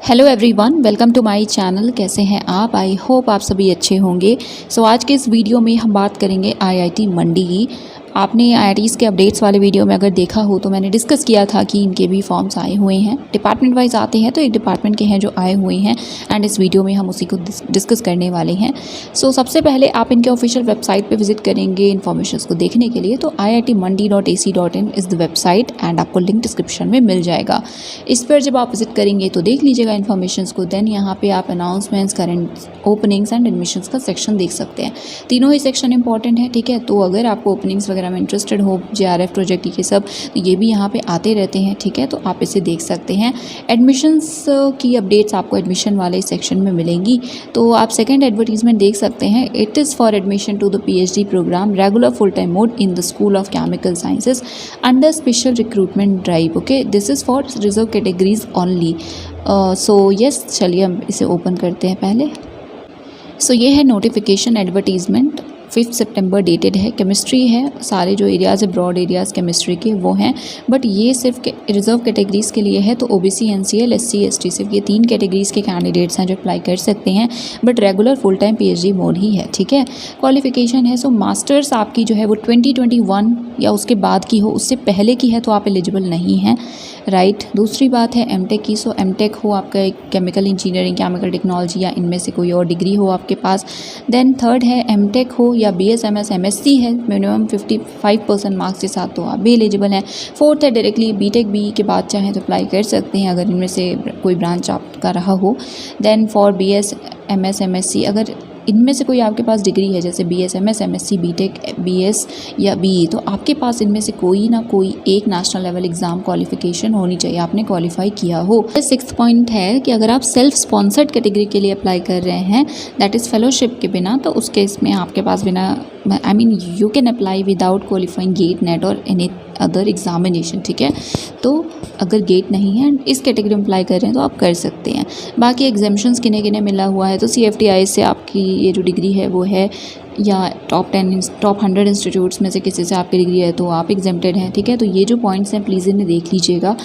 Hello everyone, welcome to my channel. कैसे हैं आप? आई होप आप सभी अच्छे होंगे। आज के इस वीडियो में हम बात करेंगे आईआईटी मंडी की। आपने आईआईटीज़ के अपडेट्स वाले वीडियो में अगर देखा हो तो मैंने डिस्कस किया था कि इनके भी फॉर्म्स आए हुए हैं। डिपार्टमेंट वाइज आते हैं तो एक डिपार्टमेंट के हैं जो आए हुए हैं एंड इस वीडियो में हम उसी को डिस्कस करने वाले हैं। सबसे पहले आप इनके ऑफिशियल वेबसाइट पे विजिट करेंगे इन्फॉर्मेशन को देखने के लिए। तो iitmandi.ac.in is the website and आपको लिंक डिस्क्रिप्शन में मिल जाएगा। इस पर जब आप विजिट करेंगे तो देख लीजिएगा इन्फॉर्मेशन को। देन यहाँ पे आप announcements, current openings and admissions का सेक्शन देख सकते हैं। तीनों ही सेक्शन इंपॉर्टेंट है, ठीक है। तो अगर आपको ओपनिंग्स वगैरह में इंटरेस्टेड हो, जेआरएफ प्रोजेक्ट ये सब, तो ये भी यहाँ पे आते रहते हैं, ठीक है। तो आप इसे देख सकते हैं। एडमिशन्स की अपडेट्स आपको एडमिशन वाले सेक्शन में मिलेंगी। तो आप सेकंड एडवर्टीजमेंट देख सकते हैं। It is for admission to the PhD program regular full time mode in the school of chemical sciences under special recruitment drive. Okay, this is for reserve categories only. Yes, चलिए हम इसे open करते हैं पहले। ये है notification advertisement, 5 सितंबर dated है। केमिस्ट्री है, सारे जो एरियाज़ है ब्रॉड एरियाज़ केमिस्ट्री के वो हैं, बट ये सिर्फ रिजर्व कैटेगरीज़ के लिए है। तो ओबीसी, एनसीएल, एससी, एसटी, सिर्फ ये 3 कैटेगरीज़ के कैंडिडेट्स हैं जो अप्लाई कर सकते हैं, but regular full time PhD mode ही है, ठीक है। क्वालिफिकेशन है मास्टर्स आपकी जो है वो 2021 या उसके बाद की हो, उससे पहले की है तो आप एलिजिबल नहीं हैं, राइट। दूसरी बात है एमटेक की। एमटेक हो आपका एक केमिकल इंजीनियरिंग, केमिकल टेक्नोलॉजी या इनमें से कोई और डिग्री हो आपके पास। देन थर्ड है एमटेक हो या बीएसएमएस, एमएससी है मिनिमम 55% मार्क्स के साथ, तो आप भी एलिजिबल हैं। फोर्थ है डायरेक्टली बीटेक बी के बाद चाहें तो अप्लाई कर सकते हैं अगर इनमें से कोई ब्रांच आपका रहा हो। देन फॉर बीएसएमएस, एमएससी, अगर इनमें से कोई आपके पास डिग्री है जैसे बीएसएमएस, एमएससी, बीटेक, बीएस या बीई, तो आपके पास इनमें से कोई ना कोई एक नेशनल लेवल एग्ज़ाम क्वालिफिकेशन होनी चाहिए, आपने क्वालिफाई किया हो। 6th पॉइंट है कि अगर आप सेल्फ स्पॉन्सर्ड कैटेगरी के लिए अप्लाई कर रहे हैं, दैट इज़ फेलोशिप के बिना, तो उस केस में आपके पास बिना you can apply without qualifying GATE, NET और एनी अदर एग्जामिनेशन, ठीक है। तो अगर गेट नहीं है इस कैटेगरी में अप्लाई कर रहे हैं तो आप कर सकते हैं। बाकी एग्जामिशंस किन्हें किन्हें मिला हुआ है, तो CFTI से आपकी ये जो डिग्री है वो है, या टॉप 100 इंस्टीट्यूट्स में से किसी से आपकी डिग्री है तो आप एग्जेम्प्टेड हैं, ठीक है। तो ये जो पॉइंट्स हैं प्लीज़ इन्हें देख लीजिएगा।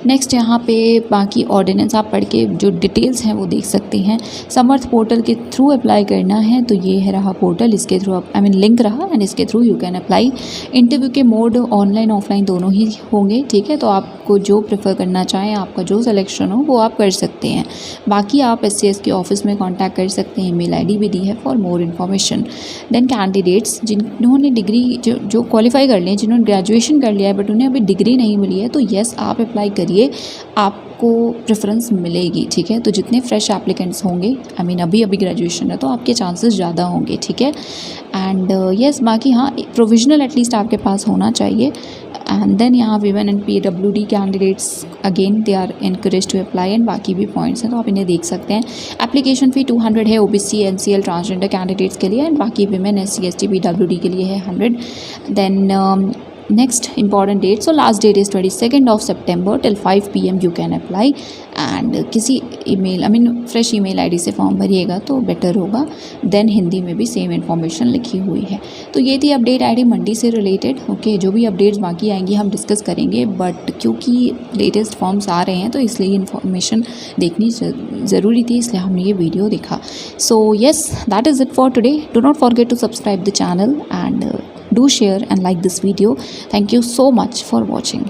नेक्स्ट यहाँ पे बाकी ऑर्डिनेंस आप पढ़ के जो डिटेल्स हैं वो देख सकते हैं। समर्थ पोर्टल के थ्रू अप्लाई करना है, तो ये है रहा पोर्टल, इसके थ्रू आप लिंक रहा एंड इसके through you can apply. Interview के मोड ऑनलाइन ऑफलाइन दोनों ही होंगे, ठीक है। तो आपको जो प्रेफर करना चाहें, आपका जो सिलेक्शन हो वो आप कर सकते हैं। बाकी आप SCS के ऑफिस में कॉन्टैक्ट कर सकते हैं, ईमेल ID भी दी है for more information. Then candidates जिन्होंने डिग्री जो क्वालिफाई कर लिए, जिन्होंने ग्रेजुएशन कर लिया है बट उन्हें अभी डिग्री नहीं मिली है, तो येस आप अप्लाई करिए, आपको प्रेफरेंस मिलेगी, ठीक है। तो जितने फ्रेश एप्लीकेंट्स होंगे, अभी ग्रेजुएशन है तो आपके चांसेस ज़्यादा होंगे, ठीक है। एंड येस, बाकी हाँ, प्रोविजनल एटलीस्ट आपके पास होना चाहिए। एंड देन यहाँ women and PWD candidates again they are encourage to apply, and बाकी भी पॉइंट्स हैं तो आप इन्हें देख सकते हैं। एप्लीकेशन फ़ी 200 है OBC, NCL, ट्रांसजेंडर कैंडिडेट्स के लिए, एंड बाकी वीमेन, SC, ST, PWD के लिए है 100। Then next important date, last date is 22nd of September till 5 PM you can apply. And किसी ईमेल फ्रेश ईमेल ID से form भरिएगा तो बेटर होगा। देन हिंदी में भी सेम इन्फॉर्मेशन लिखी हुई है। तो ये थी अपडेट आईआईटी मंडी से रिलेटेड, ओके। जो भी अपडेट्स बाकी आएंगी हम डिस्कस करेंगे, बट क्योंकि लेटेस्ट फॉर्म्स आ रहे हैं तो इसलिए इन्फॉर्मेशन देखनी ज़रूरी थी, इसलिए हमने ये वीडियो देखा। Yes, that is it for today. Do not forget to subscribe the channel and do share and like this video. Thank you so much for watching.